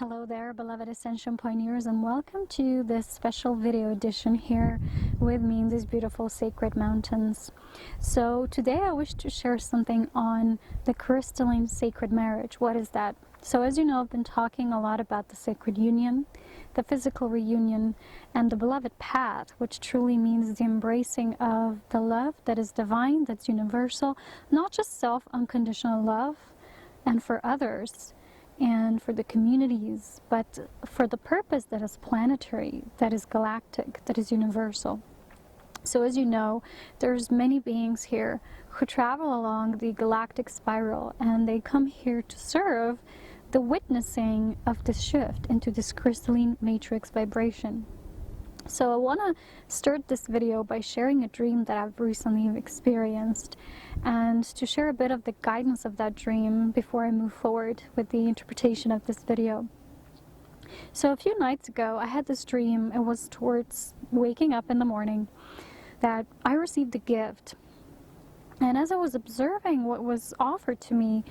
Hello there, beloved Ascension pioneers, and welcome to this special video edition here with me in these beautiful sacred mountains. So today I wish to share something on the crystalline sacred marriage. What is that? So as you know, I've been talking a lot about the sacred union, the physical reunion, and the beloved path, which truly means the embracing of the love that is divine, that's universal, not just self, unconditional love, and for others, and for the communities, but for the purpose that is planetary, that is galactic, that is universal. So as you know, there's many beings here who travel along the galactic spiral, and they come here to serve the witnessing of this shift into this crystalline matrix vibration. So I want to start this video by sharing a dream that I've recently experienced, and to share a bit of the guidance of that dream before I move forward with the interpretation of this video. So a few nights ago I had this dream. It was towards waking up in the morning that I received a gift, and as I was observing what was offered to me,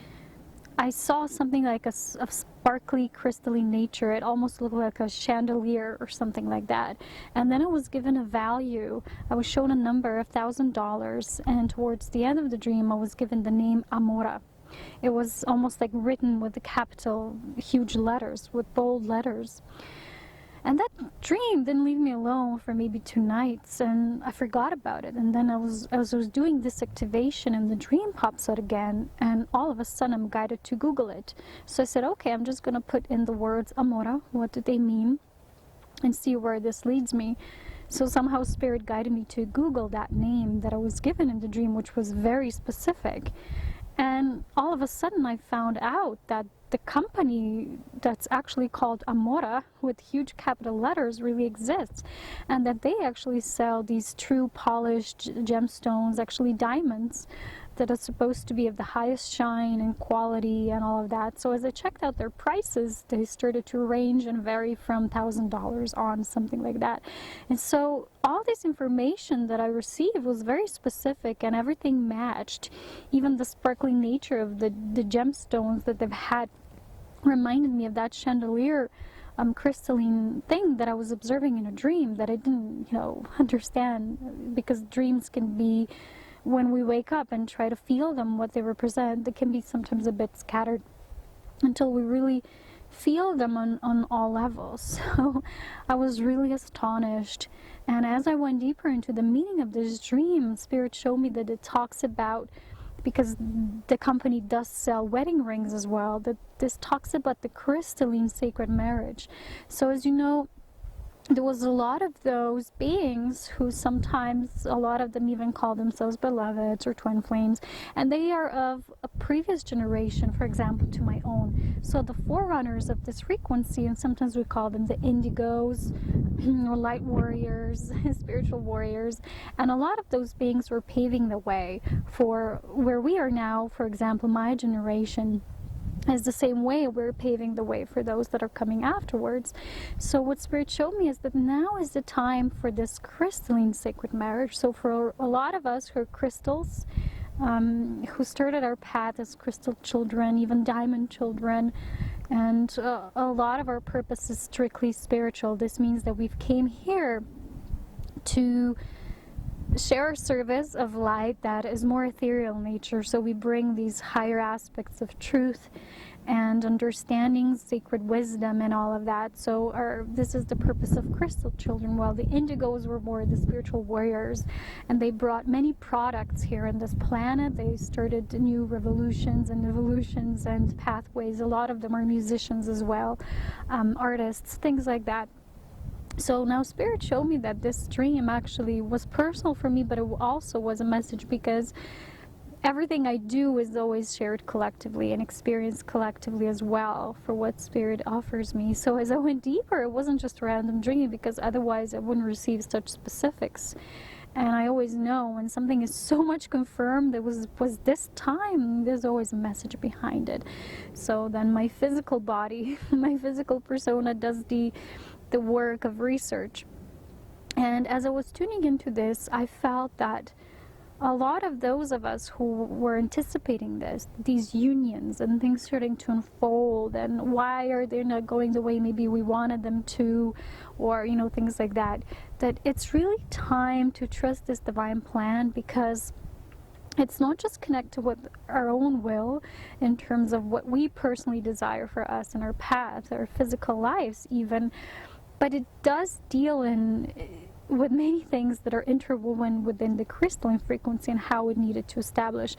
I saw something like a sparkly crystalline nature. It almost looked like a chandelier or something like that. And then I was given a value. I was shown a number of $1,000, and towards the end of the dream I was given the name Aurea. It was almost like written with the capital huge letters, with bold letters. And that dream didn't leave me alone for maybe 2 nights, and I forgot about it. And then as I was doing this activation, and the dream pops out again, and all of a sudden I'm guided to Google it. So I said, okay, I'm just going to put in the words Aurea, what do they mean, and see where this leads me. So somehow Spirit guided me to Google that name that I was given in the dream, which was very specific. And all of a sudden I found out that the company that's actually called Aurea with huge capital letters really exists, and that they actually sell these true polished gemstones, actually diamonds, that are supposed to be of the highest shine and quality and all of that. So as I checked out their prices, they started to range and vary from $1,000 on, something like that. And so all this information that I received was very specific, and everything matched. Even the sparkling nature of the gemstones that they've had reminded me of that chandelier crystalline thing that I was observing in a dream that I didn't, understand, because dreams can be, when we wake up and try to feel them, what they represent, they can be sometimes a bit scattered until we really feel them on all levels. So I was really astonished, and as I went deeper into the meaning of this dream, Spirit showed me that it talks about, because the company does sell wedding rings as well, that this talks about the crystalline sacred marriage. So as you know, there was a lot of those beings who sometimes, a lot of them even call themselves beloveds or twin flames, and they are of a previous generation, for example, to my own. So the forerunners of this frequency, and sometimes we call them the indigos, or light warriors, spiritual warriors, and a lot of those beings were paving the way for where we are now. For example, my generation is the same way we're paving the way for those that are coming afterwards. So what Spirit showed me is that now is the time for this crystalline sacred marriage. So for a lot of us who are crystals, who started our path as crystal children, even diamond children, and a lot of our purpose is strictly spiritual. This means that we've came here to share a service of light that is more ethereal in nature. So we bring these higher aspects of truth and understanding, sacred wisdom, and all of that. So this is the purpose of crystal children, while the indigos were more the spiritual warriors, and they brought many products here on this planet. They started new revolutions and evolutions and pathways. A lot of them are musicians as well, artists, things like that. So now Spirit showed me that this dream actually was personal for me, but it also was a message, because everything I do is always shared collectively and experienced collectively as well, for what Spirit offers me. So as I went deeper, it wasn't just a random dream, because otherwise I wouldn't receive such specifics. And I always know when something is so much confirmed, it was this time, there's always a message behind it. So then my physical body, my physical persona does the work of research. And as I was tuning into this, I felt that a lot of those of us who were anticipating these unions and things starting to unfold, and why are they not going the way maybe we wanted them to, or things like that, that it's really time to trust this divine plan, because it's not just connected with our own will in terms of what we personally desire for us and our paths, our physical lives even, but it does deal with many things that are interwoven within the crystalline frequency and how it needed to establish.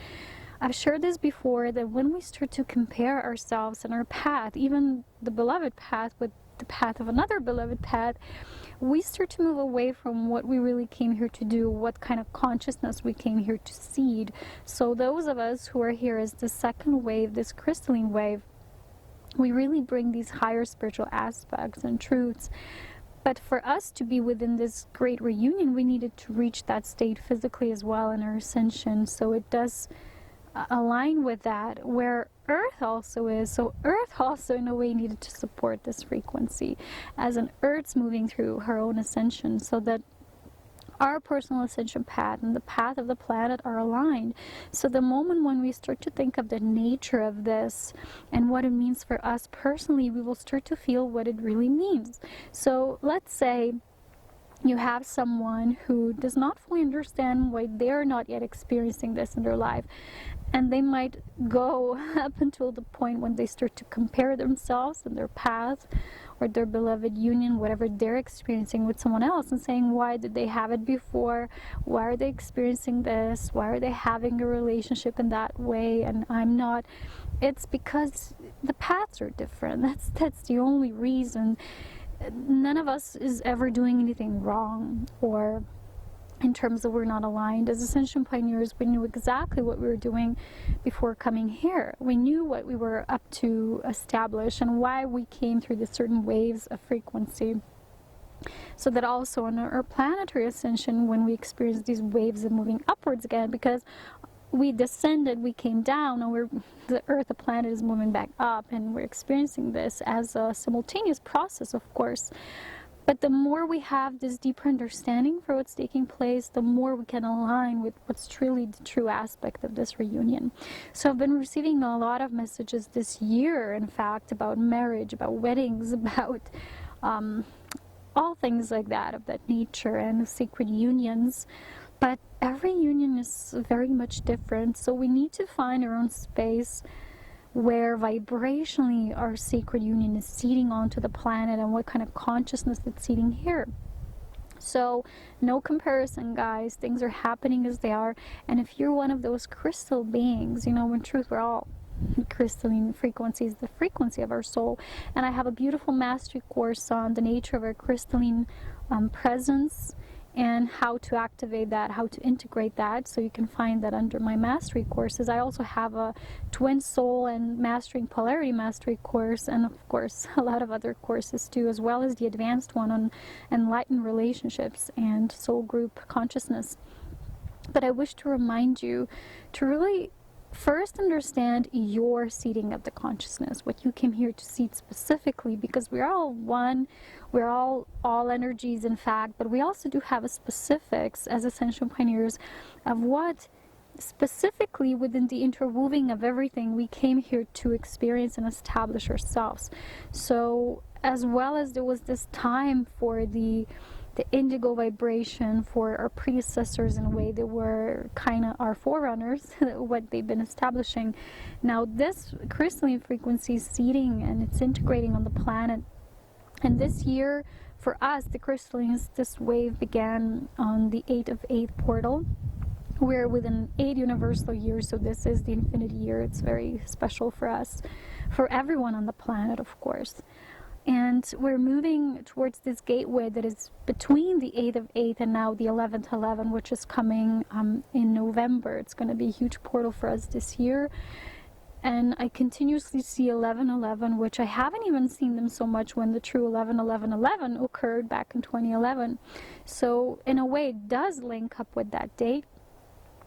I've shared this before, that when we start to compare ourselves and our path, even the beloved path, with the path of another beloved path, we start to move away from what we really came here to do, what kind of consciousness we came here to seed. So those of us who are here as the second wave, this crystalline wave, we really bring these higher spiritual aspects and truths. But for us to be within this great reunion, we needed to reach that state physically as well in our ascension. So it does align with that, where Earth also is. So Earth also in a way needed to support this frequency, as an Earth's moving through her own ascension, so that our personal ascension path and the path of the planet are aligned. So the moment when we start to think of the nature of this and what it means for us personally, we will start to feel what it really means. So let's say you have someone who does not fully understand why they're not yet experiencing this in their life, and they might go up until the point when they start to compare themselves and their path or their beloved union, whatever they're experiencing, with someone else, and saying, why did they have it before? Why are they experiencing this? Why are they having a relationship in that way and I'm not? It's because the paths are different. That's the only reason. None of us is ever doing anything wrong, or in terms of we're not aligned. As Ascension pioneers, we knew exactly what we were doing before coming here. We knew what we were up to establish and why we came through the certain waves of frequency. So that also on our planetary ascension, when we experience these waves of moving upwards again, because we descended, we came down, and the Earth, the planet, is moving back up, and we're experiencing this as a simultaneous process, of course. But the more we have this deeper understanding for what's taking place, the more we can align with what's truly the true aspect of this reunion. So I've been receiving a lot of messages this year, in fact, about marriage, about weddings, about all things like that, of that nature, and sacred unions. But every union is very much different, so we need to find our own space where vibrationally our sacred union is seeding onto the planet, and what kind of consciousness it's seeding here. So no comparison, guys. Things are happening as they are. And if you're one of those crystal beings, in truth we're all crystalline frequencies, the frequency of our soul. And I have a beautiful mastery course on the nature of our crystalline presence, and how to activate that, how to integrate that. So you can find that under my mastery courses. I also have a twin soul and mastering polarity mastery course, and of course a lot of other courses too, as well as the advanced one on enlightened relationships and soul group consciousness. But I wish to remind you to really first understand your seeding of the consciousness, what you came here to seed specifically, because we're all one, we're all energies in fact, but we also do have a specifics as Ascension pioneers of what specifically within the interweaving of everything we came here to experience and establish ourselves. So as well as there was this time for the indigo vibration for our predecessors, in a way they were kind of our forerunners, what they've been establishing. Now this crystalline frequency is seeding and it's integrating on the planet. And this year for us, the crystallines, this wave began on the 8 of 8 portal. We're within 8 universal years, so this is the infinity year. It's very special for us, for everyone on the planet, of course. And we're moving towards this gateway that is between the 8th of 8th and now the 11th 11, which is coming in November. It's going to be a huge portal for us this year. And I continuously see 11/11, which I haven't even seen them so much when the true 11/11/11 occurred back in 2011. So in a way it does link up with that date.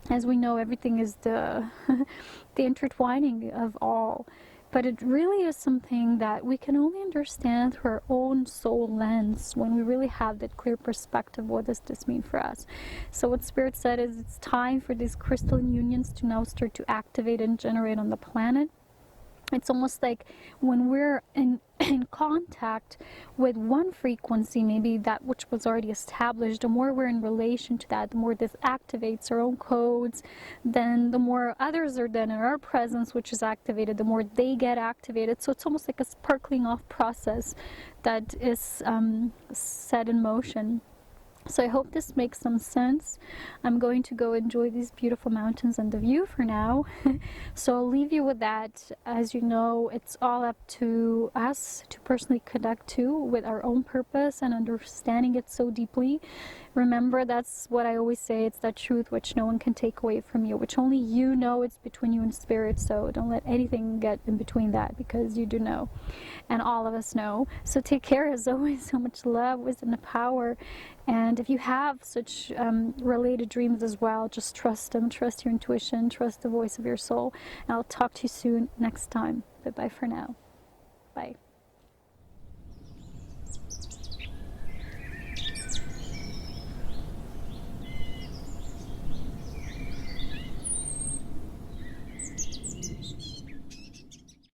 As we know, everything is the intertwining of all. But it really is something that we can only understand through our own soul lens when we really have that clear perspective. What does this mean for us? So what Spirit said is it's time for these crystalline unions to now start to activate and generate on the planet. It's almost like when we're in contact with one frequency, maybe that which was already established, the more we're in relation to that, the more this activates our own codes, then the more others are then in our presence, which is activated, the more they get activated. So it's almost like a sparkling off process that is set in motion. So I hope this makes some sense. I'm going to go enjoy these beautiful mountains and the view for now. So I'll leave you with that. As you know, it's all up to us to personally connect to with our own purpose and understanding it so deeply. Remember, that's what I always say, it's that truth which no one can take away from you, which only you know. It's between you and Spirit, so don't let anything get in between that, because you do know, and all of us know. So take care, as always. So much love, wisdom, and power. And if you have such related dreams as well, just trust them, trust your intuition, trust the voice of your soul. And I'll talk to you soon next time. Bye-bye for now. Bye.